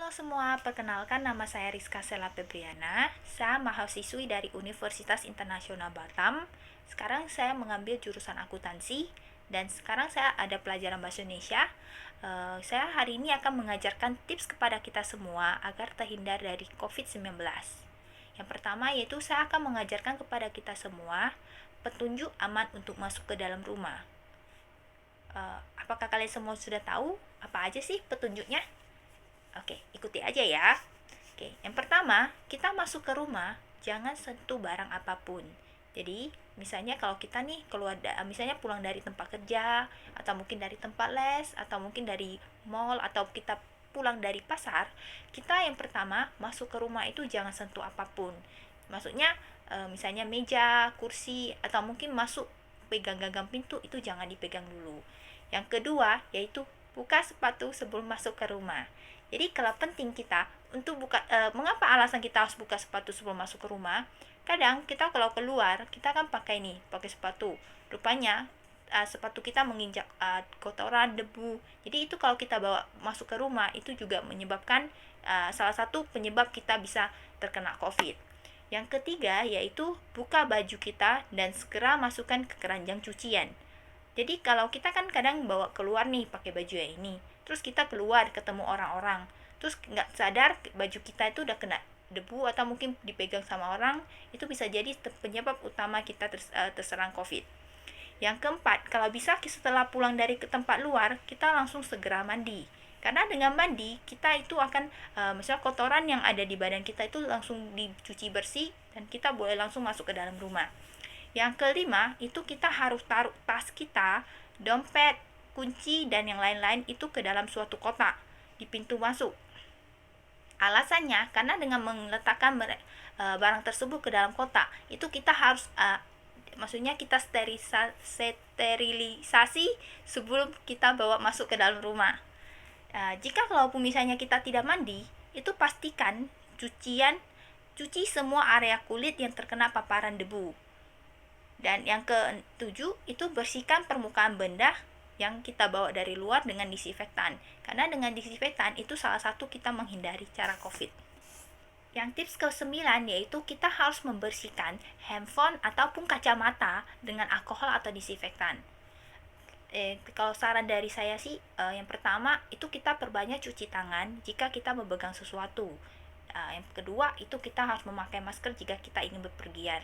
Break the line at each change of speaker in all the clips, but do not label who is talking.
Halo semua, perkenalkan nama saya Rizka Sela Febriana. Saya mahasiswi dari Universitas Internasional Batam. Sekarang saya mengambil jurusan akuntansi dan sekarang saya ada pelajaran bahasa Indonesia. Saya hari ini akan mengajarkan tips kepada kita semua agar terhindar dari COVID-19. Yang pertama yaitu saya akan mengajarkan kepada kita semua petunjuk aman untuk masuk ke dalam rumah. Apakah kalian semua sudah tahu apa aja sih petunjuknya? Oke, ikuti aja ya. Oke, yang pertama, kita masuk ke rumah, jangan sentuh barang apapun. Jadi, misalnya kalau kita nih misalnya pulang dari tempat kerja, atau mungkin dari tempat les, atau mungkin dari mall, atau kita pulang dari pasar, kita yang pertama masuk ke rumah itu jangan sentuh apapun. Maksudnya, misalnya meja, kursi, atau mungkin masuk pegang gagang pintu itu jangan dipegang dulu. Yang kedua, yaitu buka sepatu sebelum masuk ke rumah. Jadi kalau penting kita untuk mengapa alasan kita harus buka sepatu sebelum masuk ke rumah? Kadang kita kalau keluar kita kan pakai sepatu. Rupanya sepatu kita menginjak kotoran, debu. Jadi itu kalau kita bawa masuk ke rumah itu juga menyebabkan salah satu penyebab kita bisa terkena COVID. Yang ketiga yaitu buka baju kita dan segera masukkan ke keranjang cucian. Jadi kalau kita kan kadang bawa keluar nih pakai baju yang ini, terus kita keluar ketemu orang-orang, terus nggak sadar baju kita itu udah kena debu atau mungkin dipegang sama orang, itu bisa jadi penyebab utama kita terserang COVID. Yang keempat, kalau bisa setelah pulang dari ke tempat luar, kita langsung segera mandi. Karena dengan mandi, kita itu akan, misalnya kotoran yang ada di badan kita itu langsung dicuci bersih, dan kita boleh langsung masuk ke dalam rumah. Yang kelima, itu kita harus taruh tas kita, dompet, kunci, dan yang lain-lain itu ke dalam suatu kotak di pintu masuk. Alasannya, karena dengan meletakkan barang tersebut ke dalam kotak, itu kita harus, maksudnya kita sterilisasi sebelum kita bawa masuk ke dalam rumah. Jika kalaupun misalnya kita tidak mandi, itu pastikan cuci semua area kulit yang terkena paparan debu. Dan yang ketujuh, itu bersihkan permukaan benda yang kita bawa dari luar dengan disinfektan. Karena dengan disinfektan itu salah satu kita menghindari cara COVID. Yang tips ke-9 yaitu kita harus membersihkan handphone ataupun kacamata dengan alkohol atau disinfektan. Kalau saran dari saya sih, yang pertama itu kita perbanyak cuci tangan jika kita memegang sesuatu. Yang kedua itu kita harus memakai masker jika kita ingin bepergian.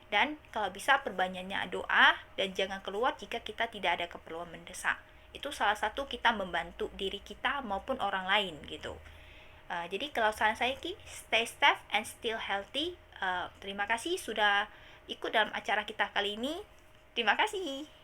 Dan kalau bisa perbanyaknya doa dan jangan keluar jika kita tidak ada keperluan mendesak. Itu salah satu kita membantu diri kita maupun orang lain gitu. Jadi kalau saran saya stay safe and still healthy. Terima kasih sudah ikut dalam acara kita kali ini. Terima kasih.